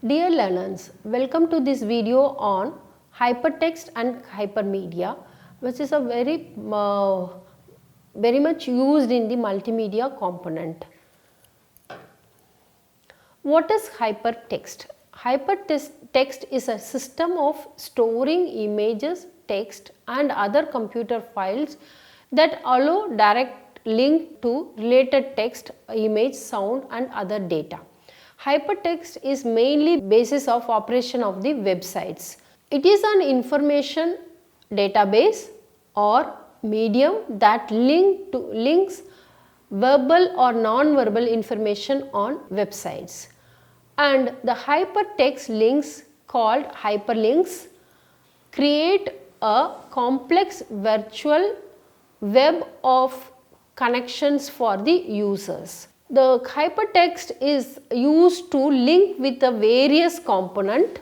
Dear learners, welcome to this video on hypertext and hypermedia, which is a very much used in the multimedia component. What is hypertext? Hypertext is a system of storing images, text and other computer files that allow direct link to related text, image, sound and other data. Hypertext is mainly basis of operation of the websites. It is an information database or medium that links verbal or non-verbal information on websites. And the hypertext links called hyperlinks create a complex virtual web of connections for the users. The hypertext is used to link with the various component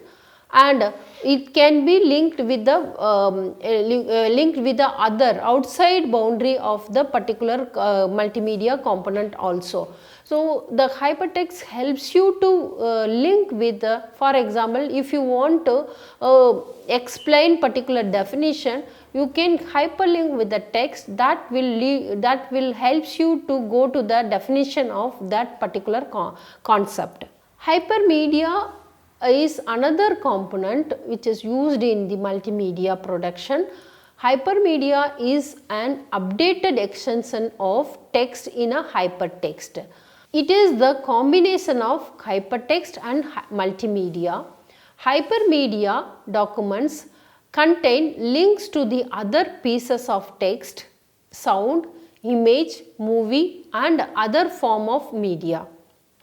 and it can be linked with the other outside boundary of the particular multimedia component also. So the hypertext helps you to link with the, for example, if you want to explain particular definition, you can hyperlink with the text that will helps you to go to the definition of that particular concept. Hypermedia is another component which is used in the multimedia production. Hypermedia is an updated extension of text in a hypertext. It is the combination of hypertext and multimedia. Hypermedia documents contain links to the other pieces of text, sound, image, movie and other form of media.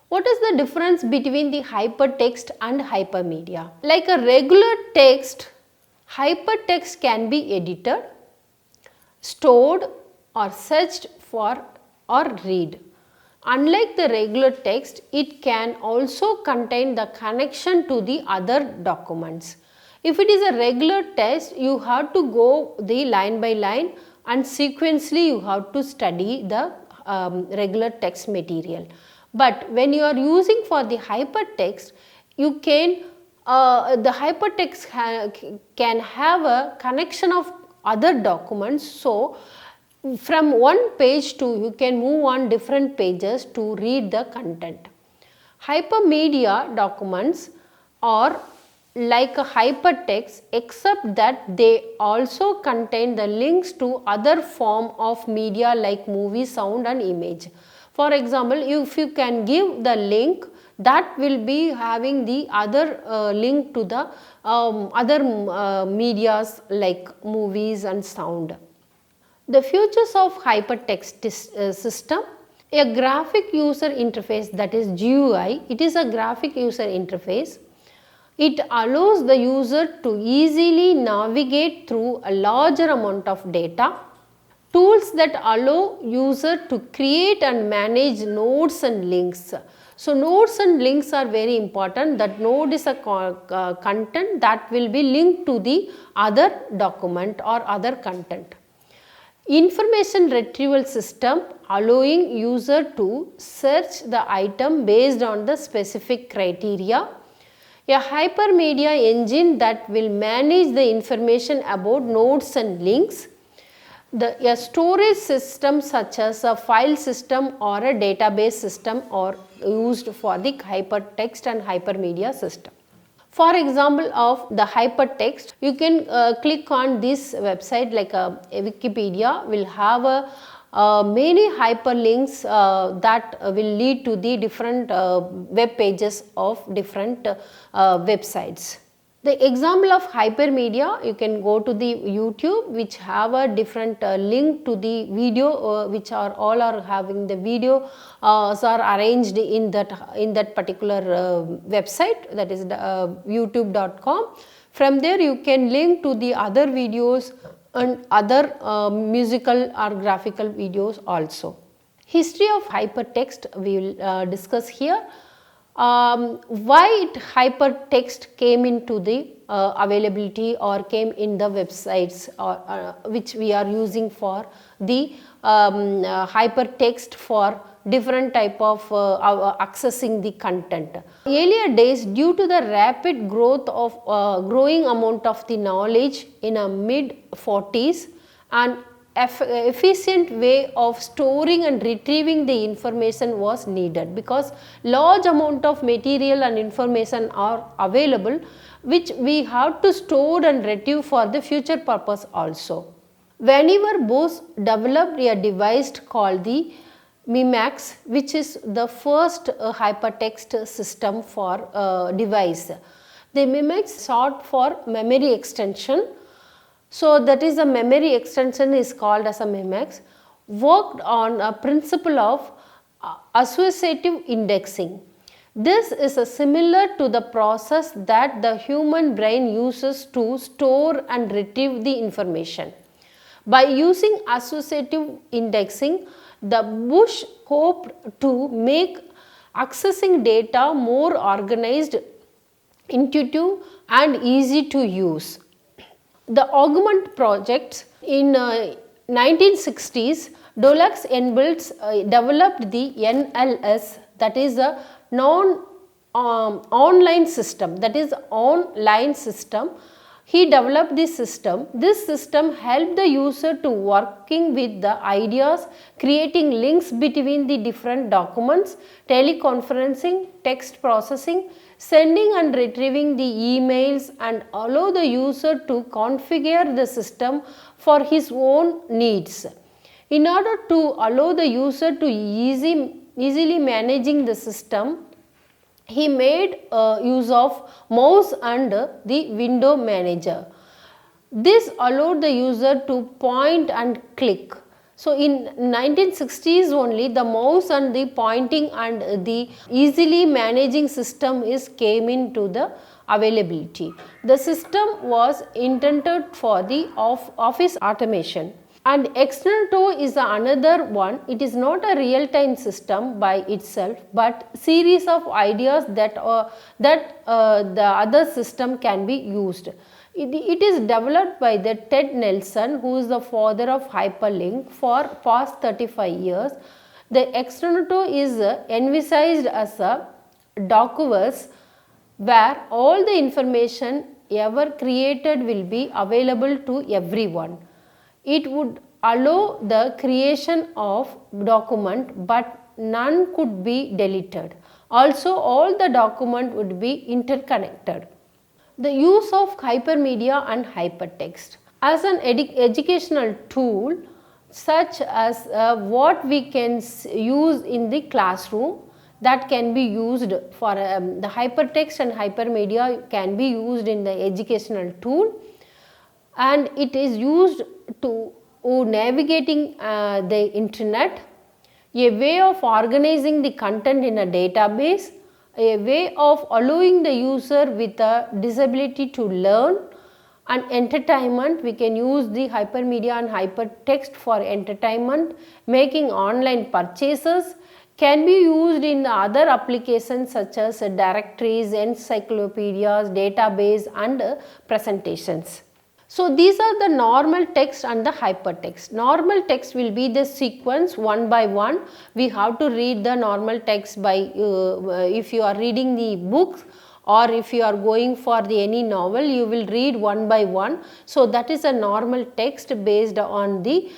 What is the difference between the hypertext and hypermedia? Like a regular text, hypertext can be edited, stored or searched for or read. Unlike the regular text, it can also contain the connection to the other documents. If it is a regular text, you have to go the line by line and sequentially you have to study the regular text material. But when you are using for the hypertext, you can the hypertext can have a connection of other documents. So from one page to you can move on different pages to read the content. Hypermedia documents are like a hypertext except that they also contain the links to other form of media like movie, sound and image. For example, if you can give the link, that will be having the other link to the other medias like movies and sound. The features of hypertext system: a graphic user interface, that is GUI. It is a graphic user interface. It allows the user to easily navigate through a larger amount of data. Tools that allow user to create and manage nodes and links. So nodes and links are very important. That node is a content that will be linked to the other document or other content. Information retrieval system, allowing user to search the item based on the specific criteria. A hypermedia engine that will manage the information about nodes and links. A storage system such as a file system or a database system are used for the hypertext and hypermedia system. For example of the hypertext, you can click on this website like Wikipedia will have many hyperlinks that will lead to the different web pages of different websites. The example of hypermedia, you can go to the YouTube which have a different link to the video which are all are having the video are arranged in that particular website, that is youtube.com. From there you can link to the other videos and other musical or graphical videos also. History of hypertext we will discuss here. Why hypertext came into the availability or came in the websites or which we are using for the hypertext for different type of accessing the content. Earlier days, due to the rapid growth of growing amount of the knowledge in a mid 40s and efficient way of storing and retrieving the information was needed, because large amount of material and information are available which we have to store and retrieve for the future purpose also. Whenever Bose developed a device called the Mimax, which is the first hypertext system for device. The Mimax short for memory extension. So that is a memory extension is called as a Mimax, worked on a principle of associative indexing. This is similar to the process that the human brain uses to store and retrieve the information. By using associative indexing, the Bose hoped to make accessing data more organized, intuitive and easy to use. The Augment projects in 1960s, Dulux Enbels developed the NLS, that is a online system, that is online system. He developed this system. This system helped the user to working with the ideas, creating links between the different documents, teleconferencing, text processing, sending and retrieving the emails, and allow the user to configure the system for his own needs. In order to allow the user to easily managing the system, he made use of mouse and the window manager. This allowed the user to point and click. So in 1960s only, the mouse and the pointing and the easily managing system is came into the availability. The system was intended for the office automation. And external toe is another one. It is not a real time system by itself, but series of ideas that the other system can be used. It is developed by the Ted Nelson, who is the father of hyperlink for past 35 years. The external toe is envisaged as a docuverse where all the information ever created will be available to everyone. It would allow the creation of document, but none could be deleted. Also, all the document would be interconnected. The use of hypermedia and hypertext as an educational tool, such as what we can use in the classroom, that can be used for the hypertext and hypermedia can be used in the educational tool, and it is used to navigating the internet, a way of organizing the content in a database, a way of allowing the user with a disability to learn, and entertainment. We can use the hypermedia and hypertext for entertainment, making online purchases, can be used in other applications such as directories, encyclopedias, database and presentations. So these are the normal text and the hypertext. Normal text will be the sequence one by one. We have to read the normal text by if you are reading the books, or if you are going for the any novel, you will read one by one. So that is a normal text based on the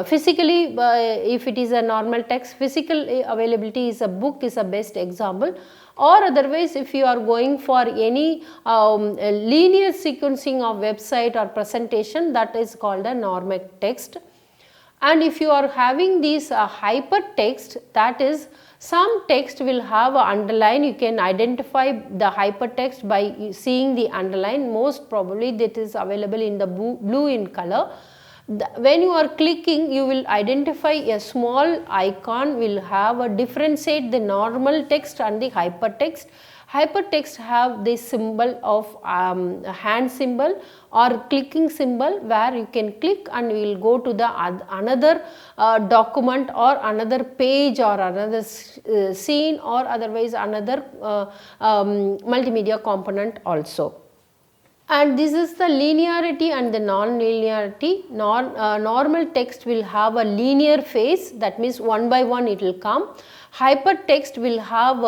physically, if it is a normal text, physical availability is a book is a best example. Or otherwise, if you are going for any linear sequencing of website or presentation, that is called a normal text. And if you are having these hypertext, that is some text will have a underline. You can identify the hypertext by seeing the underline. Most probably that is available in the blue in color. when you are clicking, you will identify a small icon will have a differentiate the normal text and the hypertext. Hypertext have this symbol of hand symbol or clicking symbol, where you can click and you will go to the another document or another page or another scene or otherwise another multimedia component also. And this is the linearity and the non-linearity. Normal text will have a linear phase, that means one by one it will come. Hypertext will have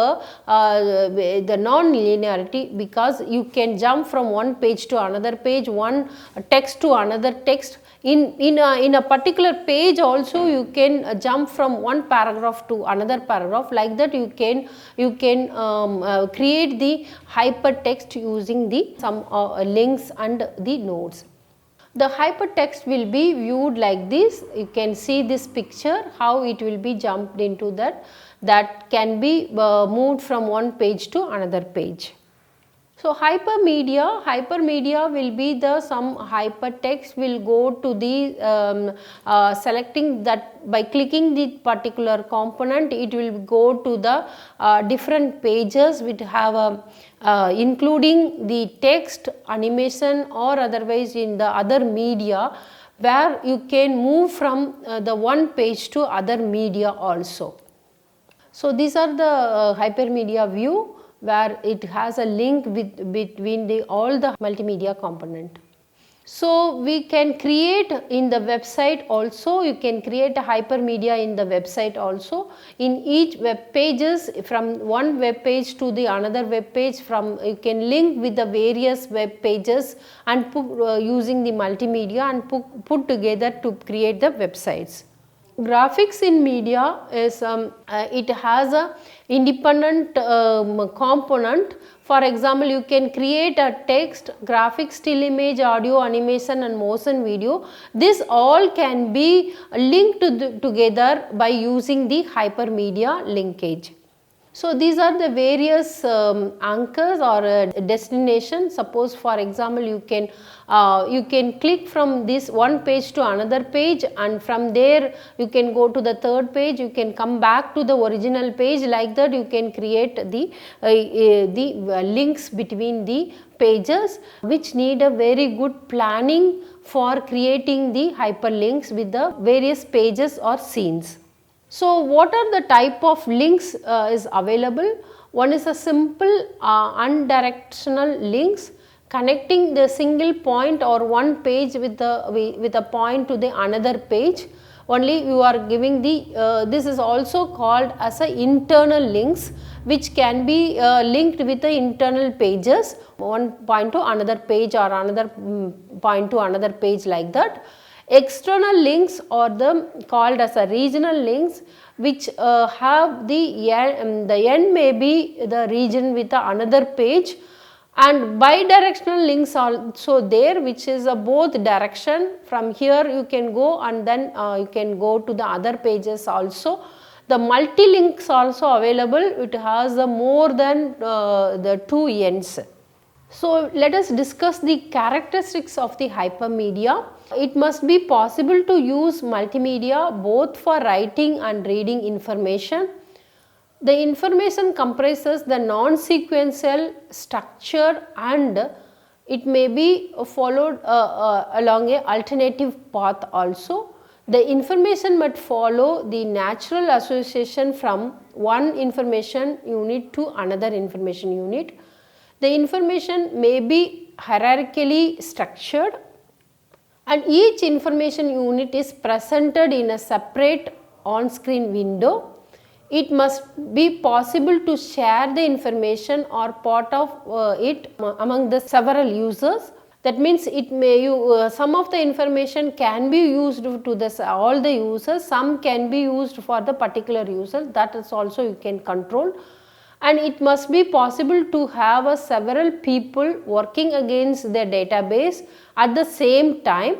the non-linearity, because you can jump from one page to another page, one text to another text. In a particular page also you can jump from one paragraph to another paragraph. Like that you can create the hypertext using the some links and the nodes. The hypertext will be viewed like this. You can see this picture, how it will be jumped into that can be moved from one page to another page. So hypermedia will be the some hypertext will go to the selecting that by clicking the particular component, it will go to the different pages which have including the text, animation or otherwise in the other media, where you can move from the one page to other media also. So these are the hypermedia view, where it has a link between all the multimedia component. So we can create in the website also, you can create a hypermedia in the website also. In each web pages, from one web page to the another web page, you can link with the various web pages and using the multimedia and put together to create the websites. Graphics in media is it has a independent component. For example, you can create a text, graphic, still image, audio, animation and motion video. This all can be linked together by using the hypermedia linkage. So these are the various anchors or destinations. Suppose for example you can click from this one page to another page, and from there you can go to the third page, you can come back to the original page. Like that you can create the links between the pages, which need a very good planning for creating the hyperlinks with the various pages or scenes. So what are the type of links is available? One is a simple unidirectional links, connecting the single point or one page with a point to the another page. Only you are giving the this is also called as a internal links, which can be linked with the internal pages, one point to another page or another point to another page, like that. External links are called as a regional links, which have the end may be the region with another page, and bidirectional links also there, which is both direction. From here you can go and then you can go to the other pages also. The multi-links also available, it has more than the two ends. So let us discuss the characteristics of the hypermedia. It must be possible to use multimedia both for writing and reading information. The information comprises the non-sequential structure, and it may be followed along a alternative path also. The information must follow the natural association from one information unit to another information unit. The information may be hierarchically structured, and each information unit is presented in a separate on-screen window. It must be possible to share the information or part of it among the several users. That means it may some of the information can be used to all the users, some can be used for the particular user. That is also you can control. And it must be possible to have several people working against the database at the same time,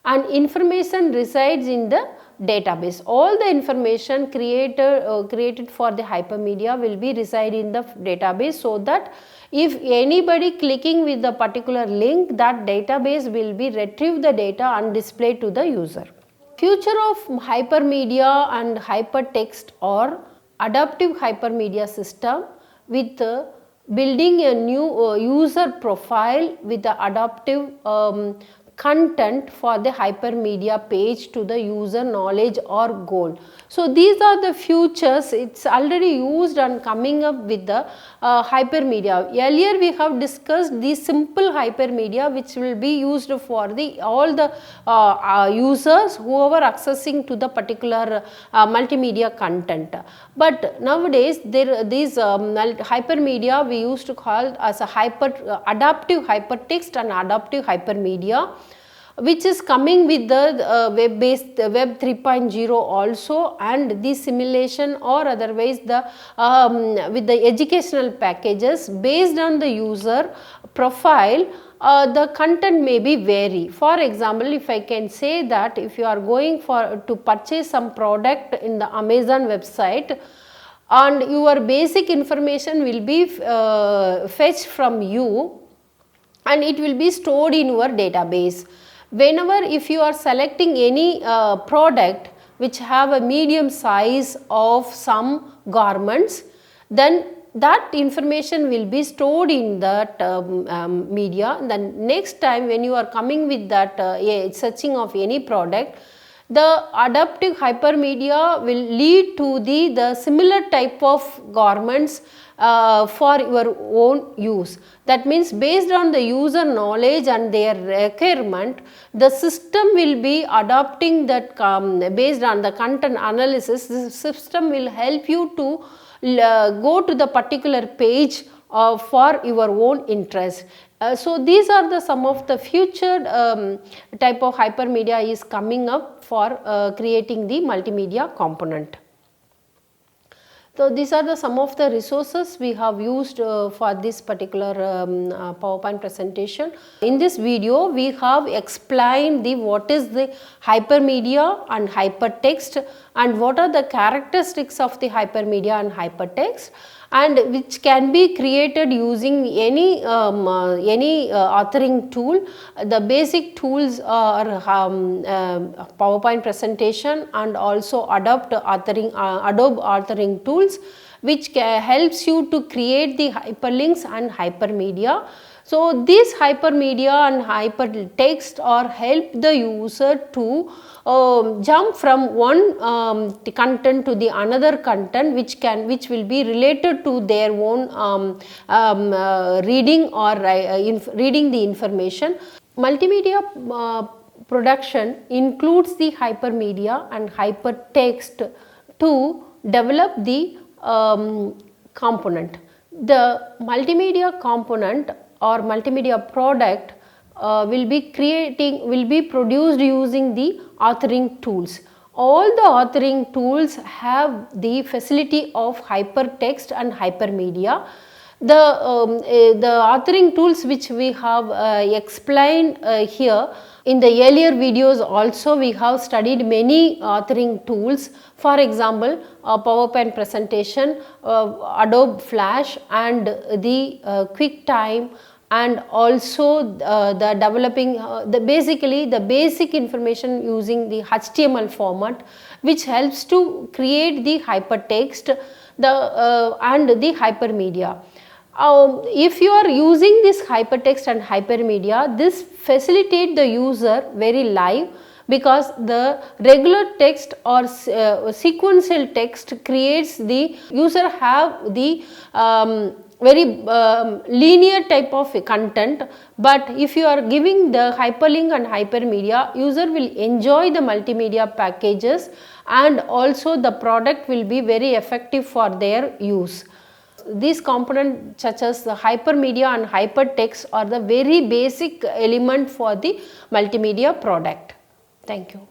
and information resides in the database. All the information created for the hypermedia will be reside in the database, so that if anybody clicking with the particular link, that database will be retrieve the data and display to the user. Future of hypermedia and hypertext or adaptive hypermedia system with building a new user profile with the adaptive content for the hypermedia page to the user knowledge or goal. So these are the futures, it's already used and coming up with the hypermedia. Earlier we have discussed the simple hypermedia which will be used for the all the users whoever accessing to the particular multimedia content. But nowadays these hypermedia we used to call as a adaptive hypertext and adaptive hypermedia, which is coming with the web based web 3.0 also, and the simulation or otherwise the with the educational packages based on the user profile. The content may be vary. For example, if I can say that if you are going to purchase some product in the Amazon website, and your basic information will be fetched from you and it will be stored in your database. Whenever if you are selecting any product which have a medium size of some garments, then that information will be stored in that media. Then next time when you are coming with that searching of any product, the adaptive hypermedia will lead to the similar type of garments for your own use. That means based on the user knowledge and their requirement, the system will be adopting that based on the content analysis. The system will help you to go to the particular page for your own interest. So these are the some of the future type of hypermedia is coming up for creating the multimedia component. So these are the some of the resources we have used for this particular PowerPoint presentation. In this video we have explained what is the hypermedia and hypertext and what are the characteristics of the hypermedia and hypertext, and which can be created using any authoring tool. The basic tools are PowerPoint presentation and also Adobe authoring tools, which helps you to create the hyperlinks and hypermedia. So this hypermedia and hypertext are help the user to jump from one content to the another content, which will be related to their own reading or reading the information. Multimedia production includes the hypermedia and hypertext to develop the component. The multimedia component or multimedia product will be produced using the authoring tools. All the authoring tools have the facility of hypertext and hypermedia. The authoring tools which we have explained here in the earlier videos also, we have studied many authoring tools. For example, PowerPoint presentation, Adobe Flash and the QuickTime, and also the developing basically the basic information using the HTML format, which helps to create the hypertext and the hypermedia. If you are using this hypertext and hypermedia, this facilitate the user very live, because the regular text or sequential text creates the user have the very linear type of content. But if you are giving the hyperlink and hypermedia, user will enjoy the multimedia packages, and also the product will be very effective for their use. These components such as the hypermedia and hypertext are the very basic element for the multimedia product. Thank you.